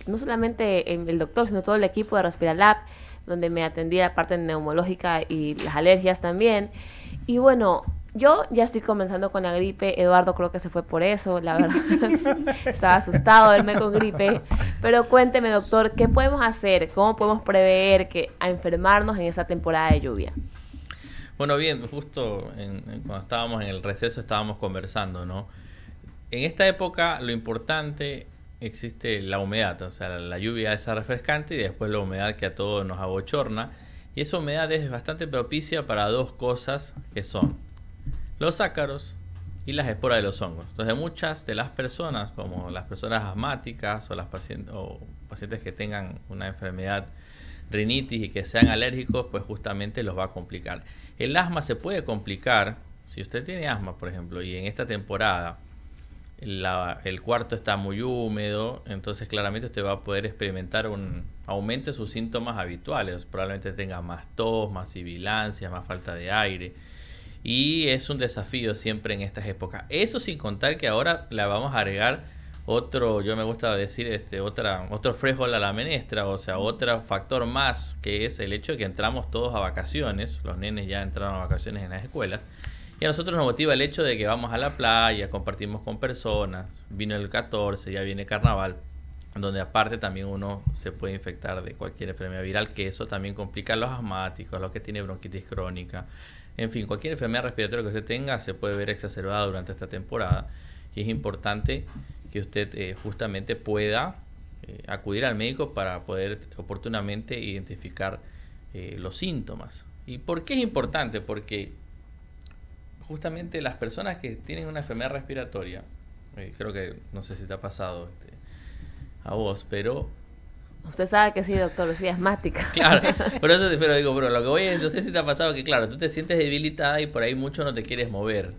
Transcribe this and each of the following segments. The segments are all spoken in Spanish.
no solamente el doctor, sino todo el equipo de Respiralab, donde me atendía la parte neumológica y las alergias también. Y bueno, yo ya estoy comenzando con la gripe. Eduardo creo que se fue por eso, la verdad. Estaba asustado de verme con gripe. Pero cuénteme, doctor, ¿qué podemos hacer? ¿Cómo podemos prever que a enfermarnos en esa temporada de lluvia? Bueno, bien, justo cuando estábamos en el receso estábamos conversando, ¿no? En esta época lo importante existe la humedad, o sea, la lluvia es refrescante y después la humedad que a todos nos abochorna. Y esa humedad es bastante propicia para dos cosas que son los ácaros y las esporas de los hongos. Entonces muchas de las personas, como las personas asmáticas o o pacientes que tengan una enfermedad rinitis y que sean alérgicos, pues justamente los va a complicar. El asma se puede complicar si usted tiene asma, por ejemplo, y en esta temporada el cuarto está muy húmedo, entonces claramente usted va a poder experimentar un aumento de sus síntomas habituales. Probablemente tenga más tos, más sibilancia, más falta de aire. Y es un desafío siempre en estas épocas. Eso sin contar que ahora le vamos a agregar otro, yo me gusta decir, otro frijol a la menestra, o sea, otro factor más, que es el hecho de que entramos todos a vacaciones. Los nenes ya entraron a vacaciones en las escuelas. Y a nosotros nos motiva el hecho de que vamos a la playa, compartimos con personas, vino el 14, ya viene carnaval, donde aparte también uno se puede infectar de cualquier enfermedad viral, que eso también complica a los asmáticos, a los que tienen bronquitis crónica. En fin, cualquier enfermedad respiratoria que usted tenga se puede ver exacerbada durante esta temporada y es importante que usted justamente pueda acudir al médico para poder oportunamente identificar los síntomas. ¿Y por qué es importante? Porque justamente las personas que tienen una enfermedad respiratoria, creo que no sé si te ha pasado a vos, pero Usted sabe que sí, doctor, soy asmática. claro, por eso pero digo, pero lo que voy es, no sé si te ha pasado que claro, tú te sientes debilitada y por ahí mucho no te quieres mover.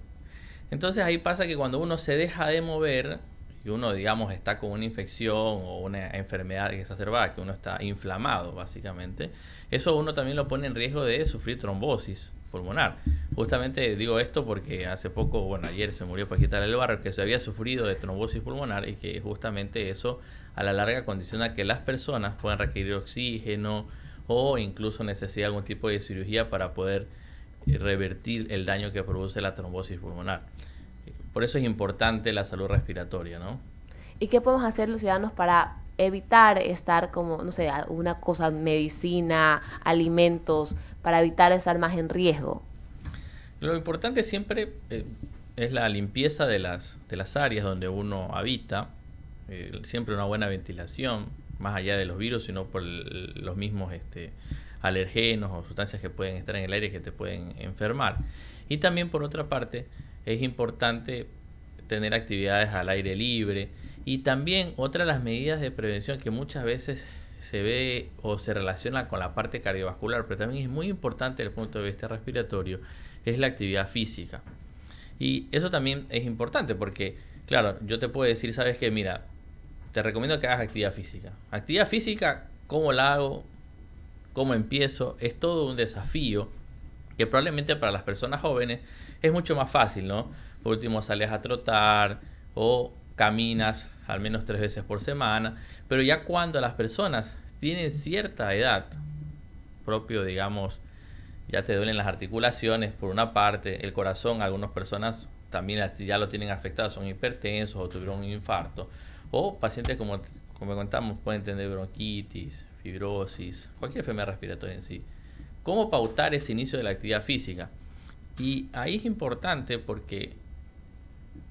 Entonces ahí pasa que cuando uno se deja de mover y uno digamos está con una infección o una enfermedad exacerbada, que uno está inflamado básicamente, eso uno también lo pone en riesgo de sufrir trombosis pulmonar. Justamente digo esto porque hace poco, bueno, ayer se murió Paquita del Barrio, que se había sufrido de trombosis pulmonar y que justamente eso a la larga condiciona que las personas puedan requerir oxígeno o incluso necesidad de algún tipo de cirugía para poder revertir el daño que produce la trombosis pulmonar. Por eso es importante la salud respiratoria, ¿no? ¿Y qué podemos hacer los ciudadanos para evitar estar como, no sé, una cosa, medicina, alimentos, para evitar estar más en riesgo? Lo importante siempre es la limpieza de las áreas donde uno habita, siempre una buena ventilación, más allá de los virus, sino por los mismos alergenos o sustancias que pueden estar en el aire que te pueden enfermar. Y también por otra parte es importante tener actividades al aire libre y también otra de las medidas de prevención que muchas veces se ve o se relaciona con la parte cardiovascular, pero también es muy importante desde el punto de vista respiratorio, es la actividad física. Y eso también es importante porque, claro, yo te puedo decir, sabes que, mira, te recomiendo que hagas actividad física. Actividad física, ¿cómo la hago? ¿Cómo empiezo? Es todo un desafío que probablemente para las personas jóvenes es mucho más fácil, ¿no? Por último, sales a trotar o caminas al menos 3 veces por semana, pero ya cuando las personas tienen cierta edad, propio, digamos, ya te duelen las articulaciones por una parte, el corazón, algunas personas también ya lo tienen afectado, son hipertensos o tuvieron un infarto, o pacientes como contamos pueden tener bronquitis, fibrosis, cualquier enfermedad respiratoria en sí. ¿Cómo pautar ese inicio de la actividad física? Y ahí es importante porque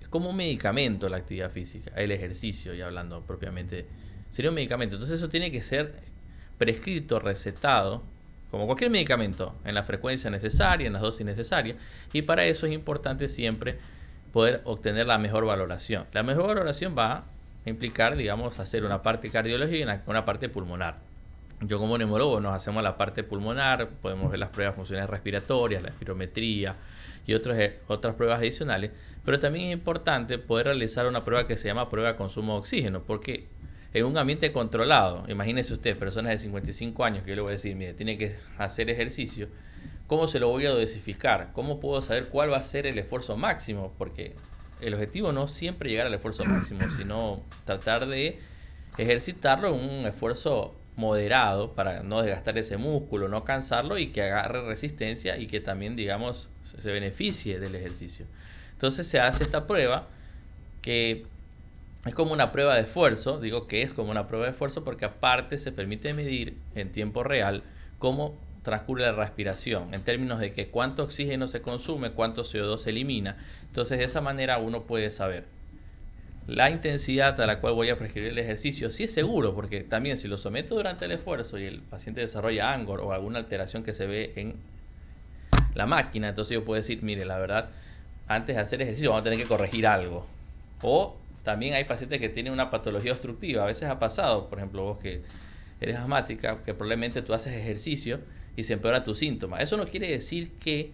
es como un medicamento la actividad física, el ejercicio, ya hablando propiamente, sería un medicamento. Entonces eso tiene que ser prescrito, recetado, como cualquier medicamento, en la frecuencia necesaria, en las dosis necesarias, y para eso es importante siempre poder obtener la mejor valoración. La mejor valoración va a implicar, digamos, hacer una parte cardiológica y una parte pulmonar. Yo como neumólogo nos hacemos la parte pulmonar, podemos ver las pruebas funcionales respiratorias, la espirometría y otras pruebas adicionales, pero también es importante poder realizar una prueba que se llama prueba de consumo de oxígeno, porque en un ambiente controlado, imagínese usted, personas de 55 años, que yo le voy a decir, mire, tiene que hacer ejercicio, ¿cómo se lo voy a dosificar? ¿Cómo puedo saber cuál va a ser el esfuerzo máximo? Porque el objetivo no siempre llegar al esfuerzo máximo, sino tratar de ejercitarlo en un esfuerzo moderado para no desgastar ese músculo, no cansarlo y que agarre resistencia y que también, digamos, se beneficie del ejercicio. Entonces se hace esta prueba que es como una prueba de esfuerzo. Digo que es como una prueba de esfuerzo porque aparte se permite medir en tiempo real cómo transcurre la respiración, en términos de que cuánto oxígeno se consume, cuánto CO2 se elimina. Entonces de esa manera uno puede saber la intensidad a la cual voy a prescribir el ejercicio. Sí es seguro, porque también si lo someto durante el esfuerzo y el paciente desarrolla ANGOR o alguna alteración que se ve en la máquina, entonces yo puedo decir, mire, la verdad, antes de hacer ejercicio vamos a tener que corregir algo. O también hay pacientes que tienen una patología obstructiva. A veces ha pasado, por ejemplo, vos que eres asmática, que probablemente tú haces ejercicio y se empeora tu síntoma. Eso no quiere decir que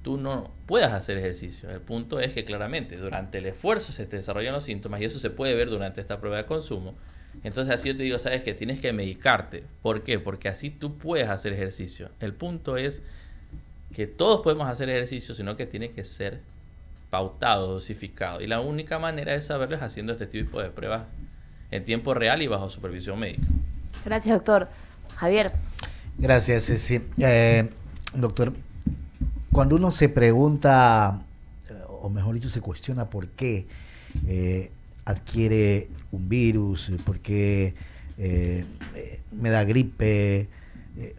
tú no puedas hacer ejercicio. El punto es que claramente durante el esfuerzo se te desarrollan los síntomas y eso se puede ver durante esta prueba de consumo. Entonces así yo te digo, sabes que tienes que medicarte. ¿Por qué? Porque así tú puedes hacer ejercicio. El punto es que todos podemos hacer ejercicio, sino que tiene que ser pautado, dosificado. Y la única manera de saberlo es haciendo este tipo de pruebas en tiempo real y bajo supervisión médica. Gracias, doctor. Javier. Gracias, Ceci. Doctor, cuando uno se pregunta, o mejor dicho, se cuestiona por qué adquiere un virus, por qué me da gripe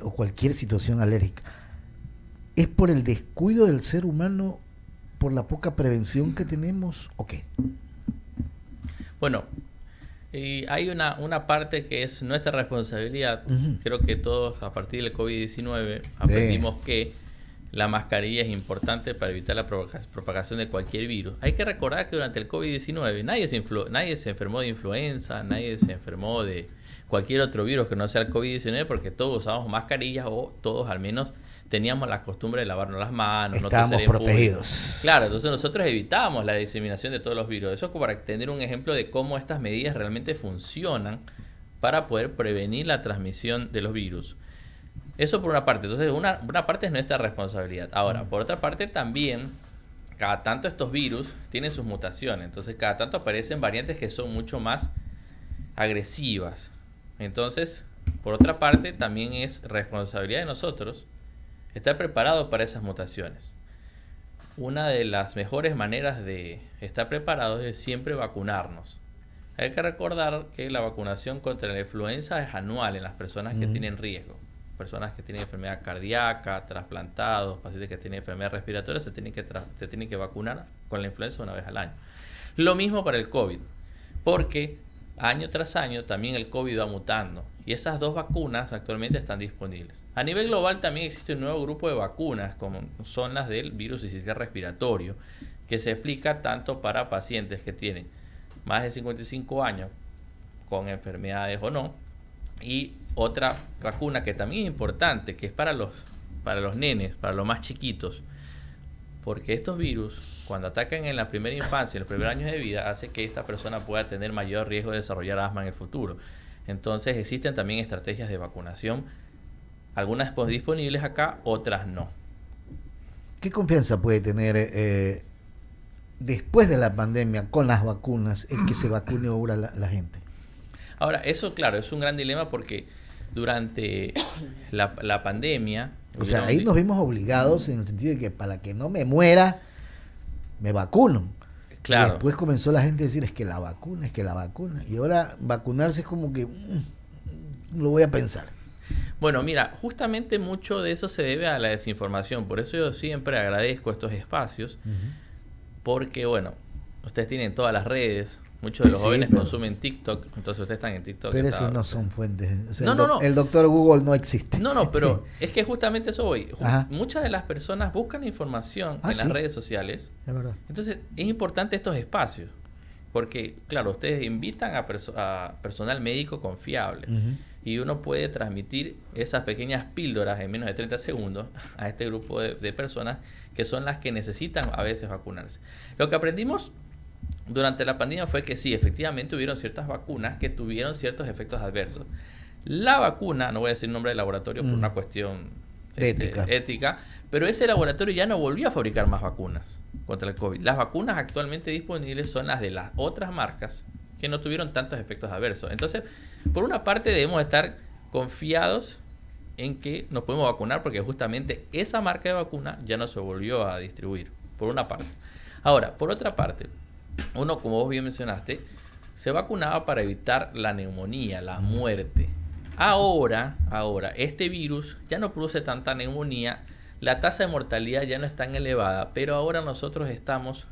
o cualquier situación alérgica, ¿es por el descuido del ser humano, por la poca prevención que tenemos o qué? Bueno, hay una parte que es nuestra responsabilidad. Creo que todos a partir del COVID-19 aprendimos que la mascarilla es importante para evitar la propagación de cualquier virus. Hay que recordar que durante el COVID-19 nadie se enfermó de influenza, nadie se enfermó de cualquier otro virus que no sea el COVID-19 porque todos usábamos mascarillas o todos al menos teníamos la costumbre de lavarnos las manos. Estábamos protegidos. Claro, entonces nosotros evitábamos la diseminación de todos los virus. Eso es como para tener un ejemplo de cómo estas medidas realmente funcionan para poder prevenir la transmisión de los virus. Eso por una parte. Entonces una parte es nuestra responsabilidad. Ahora, por otra parte también, cada tanto estos virus tienen sus mutaciones. Entonces cada tanto aparecen variantes que son mucho más agresivas. Entonces, por otra parte, también es responsabilidad de nosotros estar preparado para esas mutaciones. Una de las mejores maneras de estar preparados es siempre vacunarnos. Hay que recordar que la vacunación contra la influenza es anual en las personas que tienen riesgo. Personas que tienen enfermedad cardíaca, trasplantados, pacientes que tienen enfermedad respiratoria, se tienen que vacunar con la influenza una vez al año. Lo mismo para el COVID, porque año tras año también el COVID va mutando y esas dos vacunas actualmente están disponibles. A nivel global también existe un nuevo grupo de vacunas, como son las del virus sincicial respiratorio, que se aplica tanto para pacientes que tienen más de 55 años, con enfermedades o no, y otra vacuna que también es importante, que es para los nenes, para los más chiquitos, porque estos virus, cuando atacan en la primera infancia, en los primeros años de vida, hace que esta persona pueda tener mayor riesgo de desarrollar asma en el futuro. Entonces existen también estrategias de vacunación, algunas disponibles acá, otras no. ¿Qué confianza puede tener después de la pandemia con las vacunas el que se vacune ahora la gente? Ahora, eso claro, es un gran dilema porque durante la pandemia... O sea, ahí nos vimos obligados en el sentido de que para que no me muera, me vacuno. Claro. Y después comenzó la gente a decir, es que la vacuna. Y ahora vacunarse es como que lo voy a pensar. Bueno, mira, justamente mucho de eso se debe a la desinformación. Por eso yo siempre agradezco estos espacios. Porque, bueno, ustedes tienen todas las redes. Muchos de los jóvenes consumen TikTok, entonces ustedes están en TikTok. Pero esos no son fuentes. O sea, no. El doctor Google no existe. No, pero es que justamente eso voy. Muchas de las personas buscan información en las redes sociales. Es verdad. Entonces es importante estos espacios. Porque, claro, ustedes invitan a personal médico confiable. Y uno puede transmitir esas pequeñas píldoras en menos de 30 segundos a este grupo de personas que son las que necesitan a veces vacunarse. Lo que aprendimos durante la pandemia fue que sí, efectivamente hubieron ciertas vacunas que tuvieron ciertos efectos adversos. La vacuna, no voy a decir nombre de laboratorio por una cuestión ética, pero ese laboratorio ya no volvió a fabricar más vacunas contra el COVID. Las vacunas actualmente disponibles son las de las otras marcas que no tuvieron tantos efectos adversos. Entonces, por una parte debemos estar confiados en que nos podemos vacunar porque justamente esa marca de vacuna ya no se volvió a distribuir, por una parte. Ahora, por otra parte, uno, como vos bien mencionaste, se vacunaba para evitar la neumonía, la muerte. Ahora, este virus ya no produce tanta neumonía, la tasa de mortalidad ya no es tan elevada, pero ahora nosotros estamos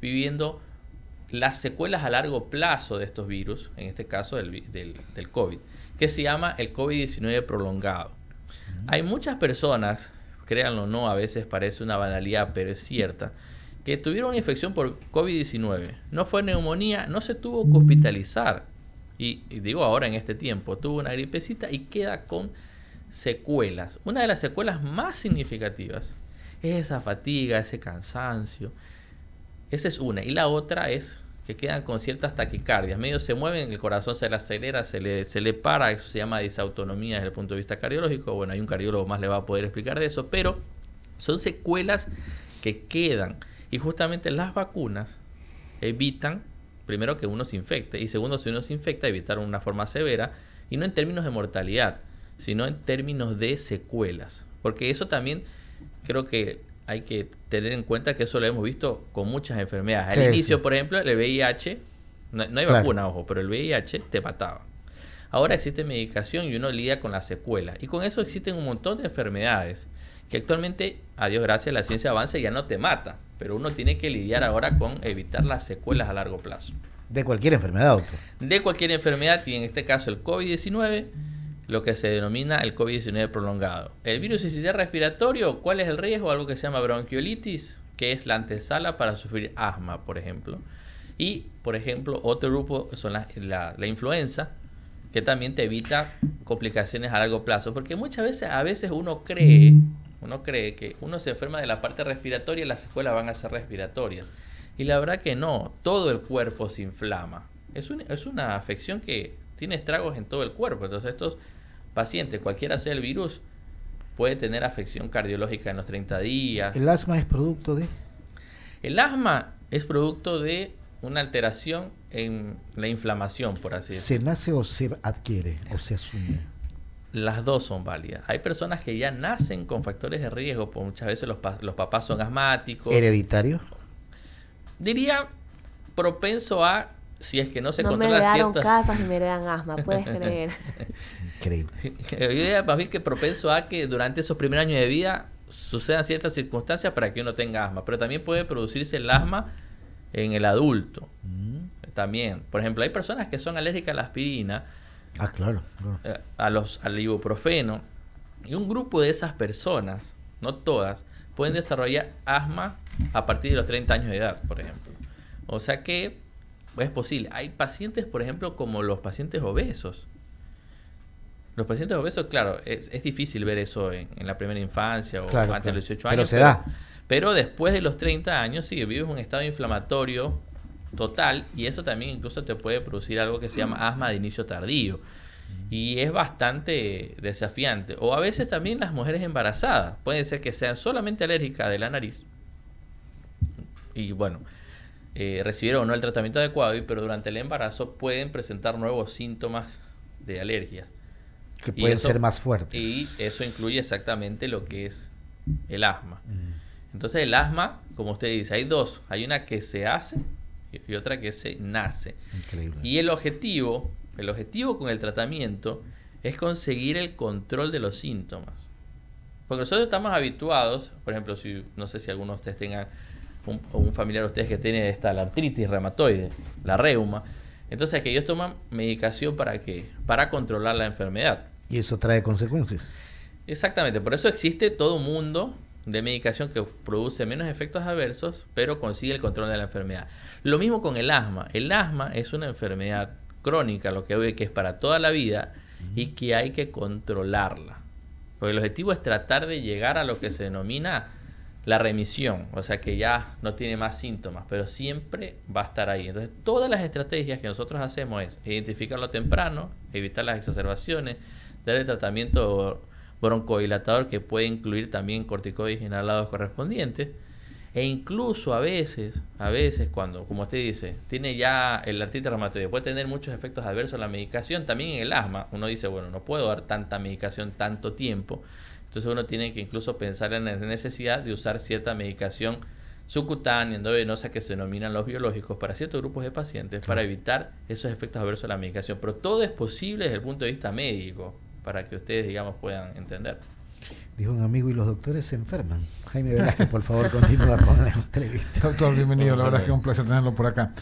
viviendo las secuelas a largo plazo de estos virus, en este caso del COVID, que se llama el COVID-19 prolongado. Hay muchas personas, créanlo o no, a veces parece una banalidad, pero es cierta, que tuvieron una infección por COVID-19. No fue neumonía, no se tuvo que hospitalizar. Y digo ahora en este tiempo, tuvo una gripecita y queda con secuelas. Una de las secuelas más significativas es esa fatiga, ese cansancio. Esa es una. Y la otra es que quedan con ciertas taquicardias. Medio se mueven, el corazón se le acelera, se le para. Eso se llama disautonomía desde el punto de vista cardiológico. Bueno, hay un cardiólogo más le va a poder explicar de eso. Pero son secuelas que quedan. Y justamente las vacunas evitan, primero, que uno se infecte. Y segundo, si uno se infecta, evitar una forma severa. Y no en términos de mortalidad, sino en términos de secuelas. Porque eso también creo que hay que tener en cuenta que eso lo hemos visto con muchas enfermedades. Al inicio, por ejemplo, el VIH, no hay vacuna, ojo, pero el VIH te mataba. Ahora existe medicación y uno lidia con las secuelas. Y con eso existen un montón de enfermedades que actualmente, a Dios gracias, la ciencia avanza y ya no te mata. Pero uno tiene que lidiar ahora con evitar las secuelas a largo plazo. De cualquier enfermedad, doctor. De cualquier enfermedad, y en este caso el COVID-19, lo que se denomina el COVID-19 prolongado. El virus sincicial respiratorio, ¿cuál es el riesgo? Algo que se llama bronquiolitis, que es la antesala para sufrir asma, por ejemplo. Y, por ejemplo, otro grupo son la influenza, que también te evita complicaciones a largo plazo. Porque muchas veces, uno cree que uno se enferma de la parte respiratoria y las secuelas van a ser respiratorias. Y la verdad que no, todo el cuerpo se inflama. Es una afección que tiene estragos en todo el cuerpo. Entonces estos pacientes, cualquiera sea el virus, puede tener afección cardiológica en los 30 días. ¿El asma es producto de? El asma es producto de una alteración en la inflamación, por así decirlo. ¿Se nace o se adquiere o se asume? Las dos son válidas. Hay personas que ya nacen con factores de riesgo, porque muchas veces los papás son asmáticos. ¿Hereditario? Diría propenso a, si es que no se No me controla heredaron casas y me heredan asma, puedes creer. Increíble. Yo diría más bien que propenso a que durante esos primeros años de vida sucedan ciertas circunstancias para que uno tenga asma. Pero también puede producirse el asma en el adulto. También. Por ejemplo, hay personas que son alérgicas a la aspirina. Ah, claro. Al ibuprofeno. Y un grupo de esas personas, no todas, pueden desarrollar asma a partir de los 30 años de edad, por ejemplo. O sea que es posible. Hay pacientes, por ejemplo, como los pacientes obesos. Los pacientes obesos, claro, es difícil ver eso en la primera infancia o antes de los 18 años. Pero se da. Pero después de los 30 años, sí, vives un estado inflamatorio total y eso también incluso te puede producir algo que se llama asma de inicio tardío. Y es bastante desafiante. O a veces también las mujeres embarazadas. Puede ser que sean solamente alérgicas de la nariz. Y bueno, recibieron o no el tratamiento adecuado, pero durante el embarazo pueden presentar nuevos síntomas de alergias. Que pueden ser más fuertes. Y eso incluye exactamente lo que es el asma. Entonces el asma, como usted dice, hay dos. Hay una que se hace y otra que se nace. Increíble. Y el objetivo con el tratamiento es conseguir el control de los síntomas. Porque nosotros estamos habituados, por ejemplo, no sé si alguno de ustedes tenga un familiar de ustedes que tiene la artritis reumatoide, la reuma. Entonces que ellos toman medicación ¿para qué? Para controlar la enfermedad. Y eso trae consecuencias. Exactamente, por eso existe todo un mundo de medicación que produce menos efectos adversos, pero consigue el control de la enfermedad. Lo mismo con el asma. El asma es una enfermedad crónica, lo que es para toda la vida y que hay que controlarla. Porque el objetivo es tratar de llegar a lo que se denomina la remisión, o sea que ya no tiene más síntomas, pero siempre va a estar ahí. Entonces todas las estrategias que nosotros hacemos es identificarlo temprano, evitar las exacerbaciones, dar el tratamiento broncodilatador que puede incluir también corticoides inhalados correspondientes E incluso a veces cuando, como usted dice, tiene ya el artritis reumatoide, puede tener muchos efectos adversos la medicación, también en el asma, uno dice, bueno, no puedo dar tanta medicación tanto tiempo, entonces uno tiene que incluso pensar en la necesidad de usar cierta medicación subcutánea, endovenosa, que se denominan los biológicos, para ciertos grupos de pacientes, para evitar esos efectos adversos de la medicación. Pero todo es posible desde el punto de vista médico, para que ustedes, digamos, puedan entender. Dijo un amigo, y los doctores se enferman. Jaime Velázquez, por favor, continúa con la entrevista. Doctor, bienvenido. La verdad es que es un placer tenerlo por acá.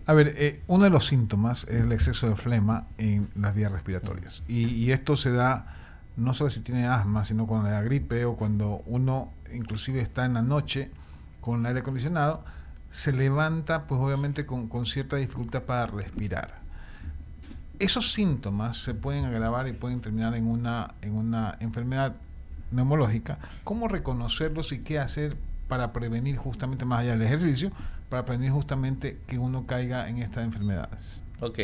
A ver, uno de los síntomas es el exceso de flema en las vías respiratorias. Y esto se da no solo si tiene asma, sino cuando le da gripe o cuando uno inclusive está en la noche con el aire acondicionado, se levanta pues obviamente con cierta dificultad para respirar. Esos síntomas se pueden agravar y pueden terminar en una enfermedad neumológica. ¿Cómo reconocerlos y qué hacer para prevenir justamente, más allá del ejercicio, para prevenir justamente que uno caiga en estas enfermedades? Ok.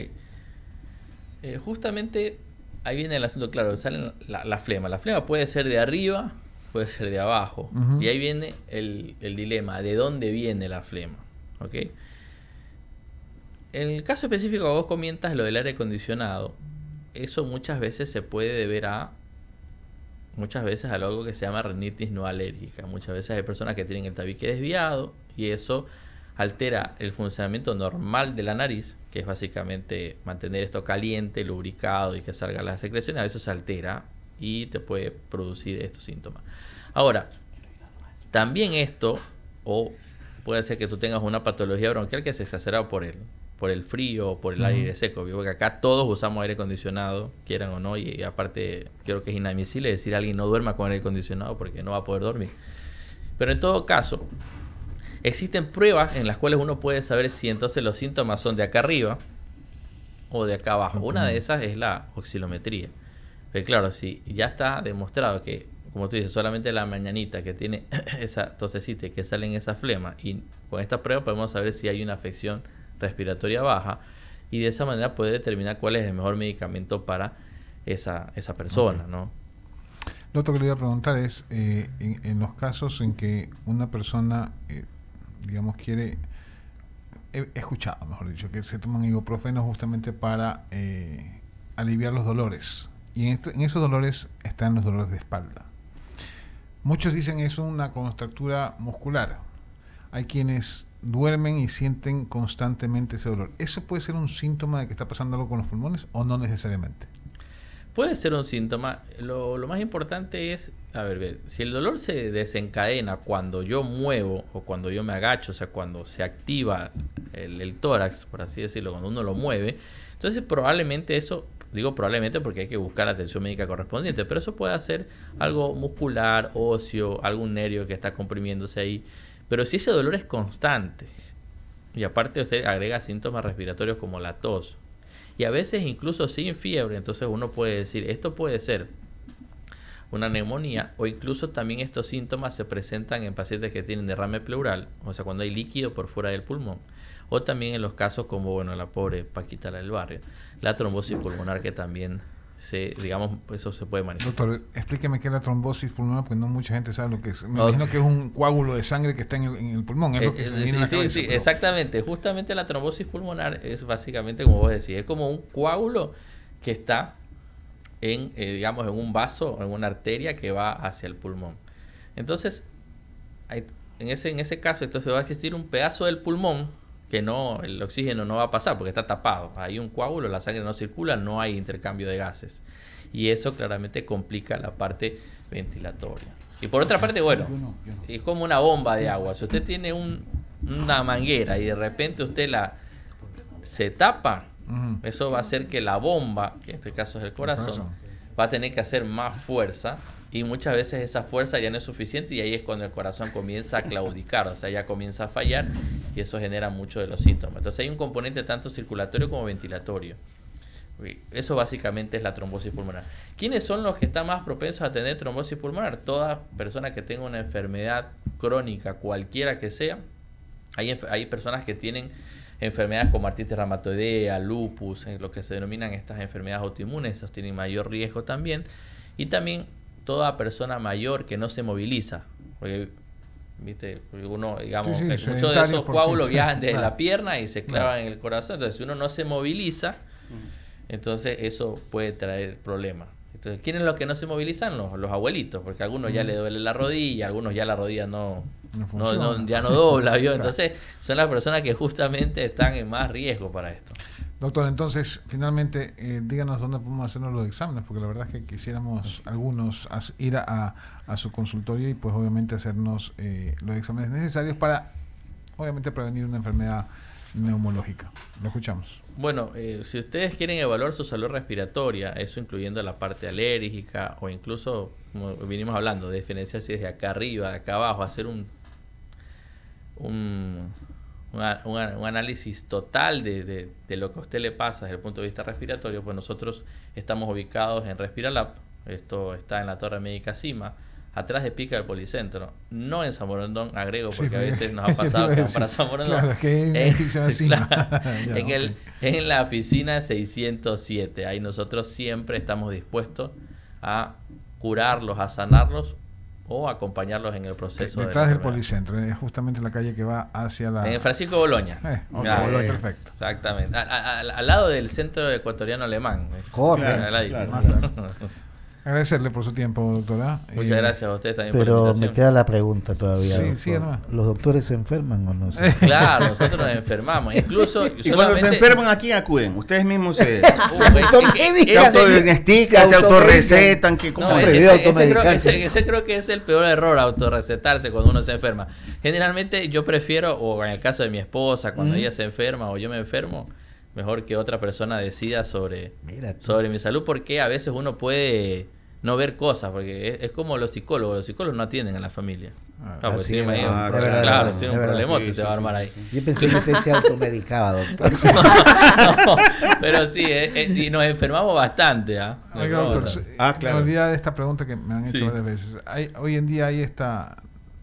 Justamente ahí viene el asunto, claro, sale la flema. La flema puede ser de arriba, puede ser de abajo. Uh-huh. Y ahí viene el dilema, ¿de dónde viene la flema? ¿Ok? En el caso específico que vos comentas, lo del aire acondicionado, eso muchas veces se puede deber a algo que se llama rinitis no alérgica. Muchas veces hay personas que tienen el tabique desviado y eso altera el funcionamiento normal de la nariz, que es básicamente mantener esto caliente, lubricado y que salgan las secreciones. A veces se altera y te puede producir estos síntomas. Ahora, también esto, o puede ser que tú tengas una patología bronquial que se exacerba por el frío o por el aire seco, porque acá todos usamos aire acondicionado, quieran o no, y aparte creo que es inadmisible decir a alguien no duerma con aire acondicionado porque no va a poder dormir. Pero en todo caso, existen pruebas en las cuales uno puede saber si entonces los síntomas son de acá arriba o de acá abajo. Una de esas es la oscilometría. Pero claro, si ya está demostrado que, como tú dices, solamente la mañanita que tiene esa tosecita y que salen esa flema, y con esta prueba podemos saber si hay una afección respiratoria baja, y de esa manera poder determinar cuál es el mejor medicamento para esa persona, Okay. ¿no? Lo otro que le iba a preguntar es, en los casos en que una persona, digamos, quiere, he escuchado, mejor dicho, que se toman ibuprofeno justamente para aliviar los dolores, y en esos dolores están los dolores de espalda. Muchos dicen es una contractura muscular. Hay quienes duermen y sienten constantemente ese dolor. ¿Eso puede ser un síntoma de que está pasando algo con los pulmones o no necesariamente? Puede ser un síntoma. Lo más importante es, a ver, si el dolor se desencadena cuando yo muevo o cuando yo me agacho, o sea, cuando se activa el tórax, por así decirlo, cuando uno lo mueve, entonces probablemente eso, digo probablemente porque hay que buscar la atención médica correspondiente, pero eso puede ser algo muscular, óseo, algún nervio que está comprimiéndose ahí. Pero si ese dolor es constante, y aparte usted agrega síntomas respiratorios como la tos, y a veces incluso sin fiebre, entonces uno puede decir, esto puede ser una neumonía, o incluso también estos síntomas se presentan en pacientes que tienen derrame pleural, o sea, cuando hay líquido por fuera del pulmón, o también en los casos como, bueno, la pobre Paquita la del barrio, la trombosis pulmonar, que también digamos, eso se puede manejar. Doctor, explíqueme qué es la trombosis pulmonar, porque no mucha gente sabe lo que es. Me imagino que es un coágulo de sangre que está en el pulmón, es lo que se viene en la cabeza. Sí, exactamente. Justamente la trombosis pulmonar es básicamente, como vos decís, es como un coágulo que está en, digamos, en un vaso, en una arteria que va hacia el pulmón. Entonces, en ese caso, entonces va a existir un pedazo del pulmón que no, el oxígeno no va a pasar porque está tapado. Hay un coágulo, la sangre no circula, no hay intercambio de gases. Y eso claramente complica la parte ventilatoria. Y por otra parte, bueno, es como una bomba de agua. Si usted tiene una manguera y de repente usted se tapa, eso va a hacer que la bomba, que en este caso es el corazón, va a tener que hacer más fuerza. Y muchas veces esa fuerza ya no es suficiente y ahí es cuando el corazón comienza a claudicar, o sea, ya comienza a fallar y eso genera muchos de los síntomas. Entonces hay un componente tanto circulatorio como ventilatorio. Eso básicamente es la trombosis pulmonar. ¿Quiénes son los que están más propensos a tener trombosis pulmonar? Toda persona que tenga una enfermedad crónica, cualquiera que sea. Hay personas que tienen enfermedades como artritis reumatoidea, lupus, lo que se denominan estas enfermedades autoinmunes, esas tienen mayor riesgo también. Y también toda persona mayor que no se moviliza, porque ¿viste? Porque uno, digamos, Sí, muchos de sedentarios esos por coágulos sí, viajan desde claro. la pierna y se clavan Claro. en el corazón. Entonces, si uno no se moviliza, entonces eso puede traer problemas. Entonces, ¿quiénes son los que no se movilizan? Los abuelitos, porque a algunos ya le duele la rodilla, a algunos ya la rodilla ya no dobla, ¿vio? Claro. Entonces, son las personas que justamente están en más riesgo para esto. Doctor, entonces, finalmente, díganos dónde podemos hacernos los exámenes, porque la verdad es que quisiéramos algunos ir a su consultorio y pues obviamente hacernos los exámenes necesarios para, obviamente, prevenir una enfermedad neumológica. Lo escuchamos. Bueno, si ustedes quieren evaluar su salud respiratoria, eso incluyendo la parte alérgica o incluso, como vinimos hablando, de diferenciar si desde acá arriba, de acá abajo, hacer un análisis total de lo que a usted le pasa desde el punto de vista respiratorio, pues nosotros estamos ubicados en Respiralab. Esto está en la Torre Médica Cima, atrás de Pica del Policentro, no en San Borondón, agrego, porque Sí, a veces nos ha pasado que vamos para San Borondón. Claro, es que hay un edificio encima. Ya, en la oficina 607. Ahí nosotros siempre estamos dispuestos a curarlos, a sanarlos o acompañarlos en el proceso. Detrás del Policentro, es justamente la calle que va hacia la... En Francisco Boloña. Boloña. Perfecto. Exactamente. Al lado del Centro Ecuatoriano Alemán. Correcto. Al ladito. Agradecerle por su tiempo, doctora. Muchas gracias a ustedes también por Pero la me invitación. queda la pregunta todavía. Sí, doctor. sí, hermano. ¿Los doctores se enferman o no? Claro, nosotros nos enfermamos. Incluso Y cuando se enferman, ¿a quién acuden? Ustedes mismos se automedican. autodiagnostican, se autorrecetan. ¿Cómo No, es? prohibido automedicarse. ese creo que es el peor error, autorrecetarse cuando uno se enferma. Generalmente yo prefiero, o en el caso de mi esposa, cuando ella se enferma o yo me enfermo, mejor que otra persona decida sobre mi salud, porque a veces uno puede no ver cosas, porque es como los psicólogos no atienden a la familia. Pues así tiene es, ahí verdad, un- es verdad, claro, es tiene un verdad. problemote, se va a armar ahí. Yo pensé que usted se automedicaba, doctor. No, pero sí, y nos enfermamos bastante. Oiga, doctor, claro. me olvidaba de esta pregunta que me han hecho Sí. varias veces. Hoy en día hay esta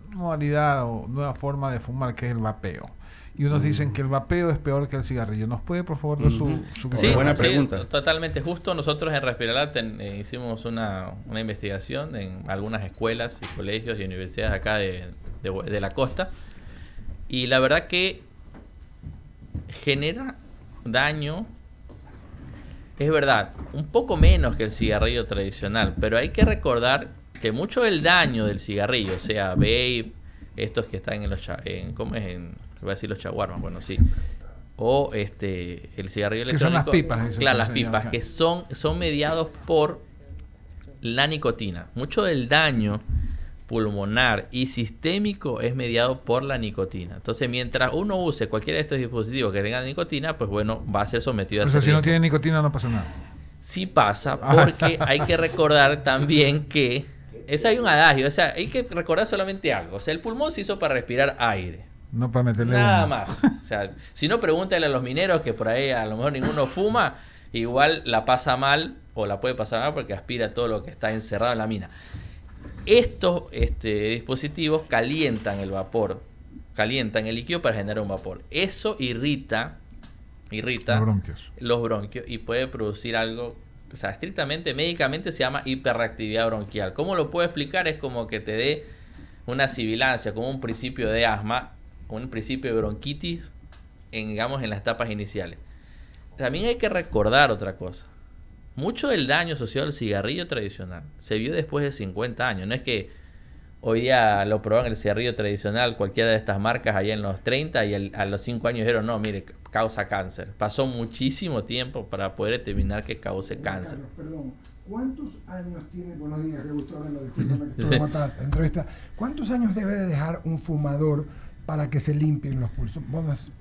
modalidad o nueva forma de fumar que es el vapeo. Y unos dicen que el vapeo es peor que el cigarrillo. ¿Nos puede, por favor, dar su Sí, Buena sí, pregunta. totalmente justo. Nosotros en Respiralab hicimos una investigación en algunas escuelas y colegios y universidades acá de la costa. Y la verdad que genera daño, es verdad, un poco menos que el cigarrillo tradicional, pero hay que recordar que mucho del daño del cigarrillo, o sea, vape, estos que están ¿cómo es? Voy a decir los chaguarmas, bueno, sí. O el cigarrillo Que son electrónico. las pipas, eso Claro, que las se pipas, llama. que son mediados por la nicotina. Mucho del daño pulmonar y sistémico es mediado por la nicotina. Entonces, mientras uno use cualquiera de estos dispositivos que tengan nicotina, pues bueno, va a ser sometido a O sea, ese si no riesgo. tiene nicotina no pasa nada. Sí pasa, porque hay que recordar también que hay un adagio, o sea, hay que recordar solamente algo. O sea, el pulmón se hizo para respirar aire. No para meterle Nada humo. más. O sea, si no, pregúntale a los mineros que por ahí a lo mejor ninguno fuma, igual la pasa mal o la puede pasar mal porque aspira todo lo que está encerrado en la mina. Estos dispositivos calientan el vapor, calientan el líquido para generar un vapor. Eso irrita Los bronquios y puede producir algo, o sea, estrictamente médicamente se llama hiperreactividad bronquial. ¿Cómo lo puedo explicar? Es como que te dé una sibilancia, como un principio de asma, un principio de bronquitis, digamos, en las etapas iniciales. También hay que recordar otra cosa. Mucho del daño asociado al cigarrillo tradicional se vio después de 50 años. No es que hoy día lo probaron el cigarrillo tradicional, cualquiera de estas marcas allá en los 30 y a los 5 años dijeron, no, mire, causa cáncer. Pasó muchísimo tiempo para poder determinar que cause cáncer. Carlos, perdón, ¿cuántos años tiene, buenos días, qué gusto verlo, discúlpame que estoy en esta entrevista, ¿cuántos años debe de dejar un fumador para que se limpien los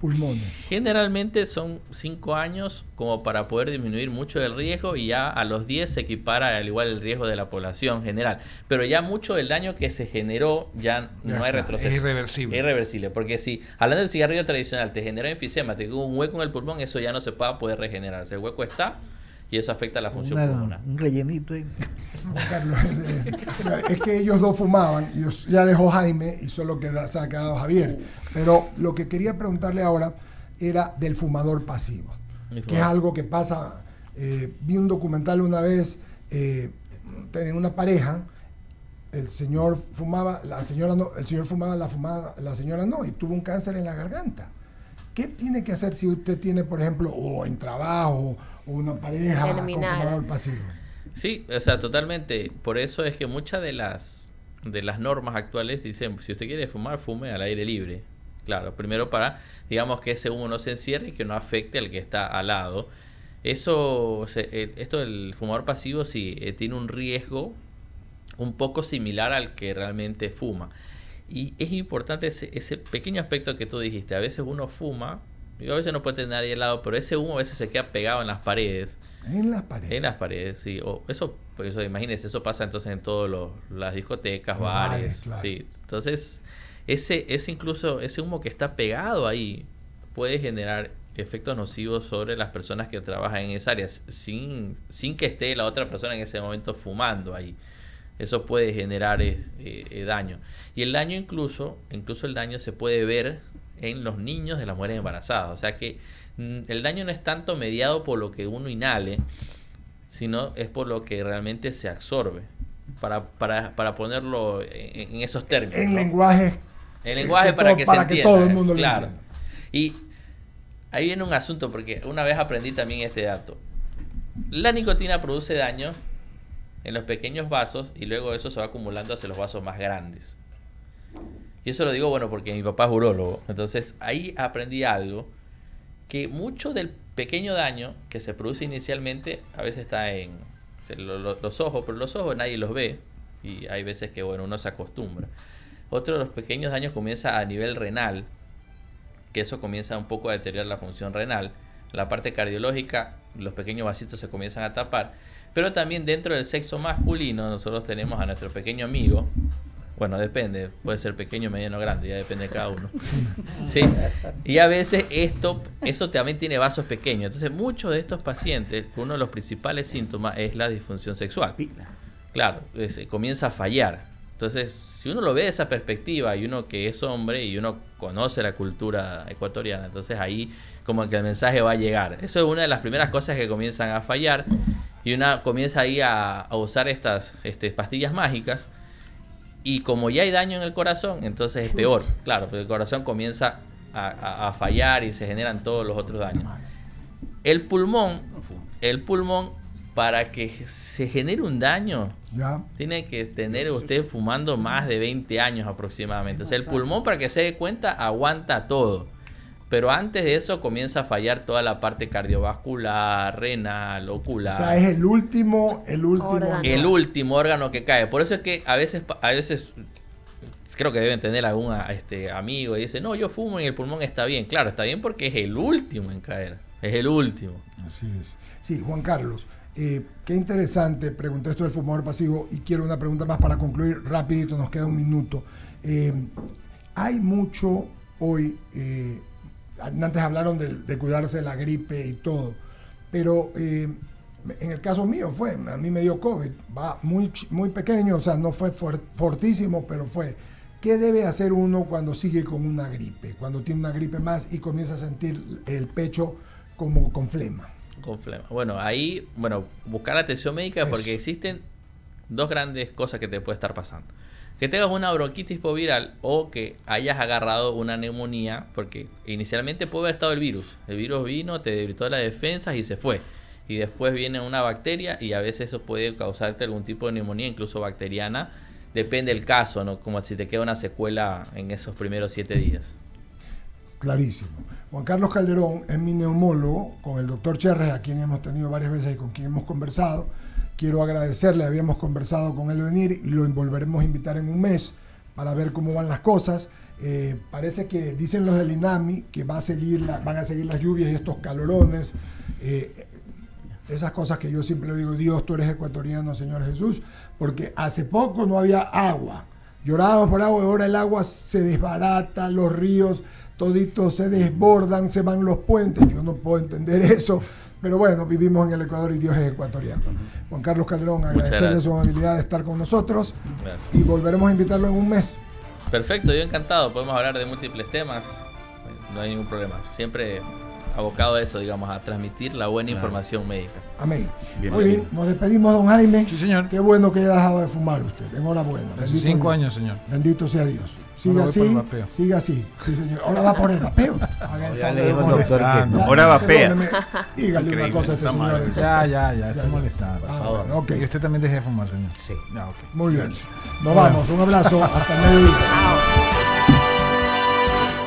pulmones? Generalmente son 5 años como para poder disminuir mucho del riesgo y ya a los 10 se equipara al igual el riesgo de la población general. Pero ya mucho del daño que se generó ya no hay está, retroceso. es irreversible. Es irreversible, porque si hablando del cigarrillo tradicional te generó enfisema, te quedó un hueco en el pulmón, eso ya no se va a poder regenerar. El hueco está y eso afecta a la función pulmonar. Un rellenito ahí. Juan Carlos, es que ellos dos fumaban, y ya dejó Jaime y solo se ha quedado Javier. Pero lo que quería preguntarle ahora era del fumador pasivo, que es algo que pasa. Vi un documental una vez, tenían una pareja el señor fumaba, la señora no, el señor fumaba, la señora no, y tuvo un cáncer en la garganta. ¿Qué tiene que hacer si usted tiene, por ejemplo, o en trabajo, o una pareja con fumador pasivo? Sí, o sea, totalmente. Por eso es que muchas de las normas actuales dicen, si usted quiere fumar, fume al aire libre. Claro, primero para, digamos, que ese humo no se encierre y que no afecte al que está al lado. Esto del fumador pasivo sí tiene un riesgo un poco similar al que realmente fuma. Y es importante ese pequeño aspecto que tú dijiste. A veces uno fuma, y a veces no puede tener nadie al lado, pero ese humo a veces se queda pegado en las paredes. En las paredes. En las paredes, sí. Por eso imagínense, eso pasa entonces en todas las discotecas, bares. Claro. Sí. Entonces, ese humo que está pegado ahí puede generar efectos nocivos sobre las personas que trabajan en esa área, sin que esté la otra persona en ese momento fumando ahí. Eso puede generar daño. Y el daño incluso el daño se puede ver en los niños de las mujeres embarazadas. O sea que el daño no es tanto mediado por lo que uno inhale, sino es por lo que realmente se absorbe. Para ponerlo en esos términos. En lenguaje. En lenguaje para que todo el mundo lo entienda. Y ahí viene un asunto, porque una vez aprendí también este dato. La nicotina produce daño en los pequeños vasos y luego eso se va acumulando hacia los vasos más grandes. Y eso lo digo, bueno, porque mi papá es urólogo. Entonces ahí aprendí algo, que mucho del pequeño daño que se produce inicialmente a veces está en los ojos, pero los ojos nadie los ve y hay veces que, bueno, uno se acostumbra. Otro de los pequeños daños comienza a nivel renal, que eso comienza un poco a deteriorar la función renal. La parte cardiológica, los pequeños vasitos se comienzan a tapar. Pero también dentro del sexo masculino nosotros tenemos a nuestro pequeño amigo. Bueno, depende, puede ser pequeño, mediano, grande, ya depende de cada uno. Sí. Y a veces eso también tiene vasos pequeños. Entonces muchos de estos pacientes, uno de los principales síntomas es la disfunción sexual. Claro, comienza a fallar. Entonces, si uno lo ve de esa perspectiva y uno que es hombre y uno conoce la cultura ecuatoriana, entonces ahí como que el mensaje va a llegar. Eso es una de las primeras cosas que comienzan a fallar y una comienza ahí a usar estas pastillas mágicas y como ya hay daño en el corazón, entonces es peor. Claro, porque el corazón comienza a fallar y se generan todos los otros daños. El pulmón, para que se genere un daño, tiene que tener usted fumando más de 20 años aproximadamente. O sea, el pulmón, para que se dé cuenta, aguanta todo. Pero antes de eso comienza a fallar toda la parte cardiovascular, renal, ocular. O sea, es el último órgano que cae. Por eso es que a veces creo que deben tener algún amigo y dice, no, yo fumo y el pulmón está bien. Claro, está bien porque es el último en caer. Es el último. Así es. Sí, Juan Carlos, qué interesante. Pregunté esto del fumador pasivo y quiero una pregunta más para concluir rapidito, nos queda un minuto. Hay mucho hoy... antes hablaron de cuidarse de la gripe y todo, pero en el caso mío a mí me dio COVID, va muy pequeño, o sea, no fue fortísimo, pero fue. ¿Qué debe hacer uno cuando sigue con una gripe? Cuando tiene una gripe más y comienza a sentir el pecho como con flema. Con flema. Bueno, ahí, buscar atención médica porque existen dos grandes cosas que te puede estar pasando. Que tengas una bronquitis hipoviral o que hayas agarrado una neumonía, porque inicialmente puede haber estado el virus. El virus vino, te debilitó las defensas y se fue. Y después viene una bacteria y a veces eso puede causarte algún tipo de neumonía, incluso bacteriana. Depende del caso, ¿no? Como si te queda una secuela en esos primeros 7 días. Clarísimo. Juan Carlos Calderón es mi neumólogo, con el doctor Cherres, a quien hemos tenido varias veces y con quien hemos conversado. Quiero agradecerle, habíamos conversado con él venir y lo volveremos a invitar en un mes para ver cómo van las cosas. Parece que dicen los del INAMI que van a seguir las lluvias y estos calorones. Esas cosas que yo siempre le digo, Dios, tú eres ecuatoriano, Señor Jesús, porque hace poco no había agua. Llorábamos por agua y ahora el agua se desbarata, los ríos toditos se desbordan, se van los puentes. Yo no puedo entender eso. Pero bueno, vivimos en el Ecuador y Dios es ecuatoriano. Juan Carlos Calderón, agradecerle su amabilidad de estar con nosotros. Gracias. Y volveremos a invitarlo en un mes. Perfecto, yo encantado. Podemos hablar de múltiples temas. No hay ningún problema. Siempre abocado a eso, digamos, a transmitir la buena información médica. Amén. Bien, Muy bien, bien. nos despedimos, don Jaime. Sí, señor. Qué bueno que haya dejado de fumar usted. Enhorabuena. Hace Bendito 5 Dios. años, señor. Bendito sea Dios. Siga Ahora voy por así, el vapeo. siga así. Sí, señor. Ahora va por el vapeo. Haga el Ya favor le de dijo el poner- doctor que no. Ahora vapea. Perdóneme, dígale una Increíble, cosa a este está mal. señor. Ya, estoy molestando. Ah, bueno, ok. Y usted también deje de fumar, señor. Sí. Ya, ok. Muy bien. Nos vamos. Un abrazo. Hasta el mediodía.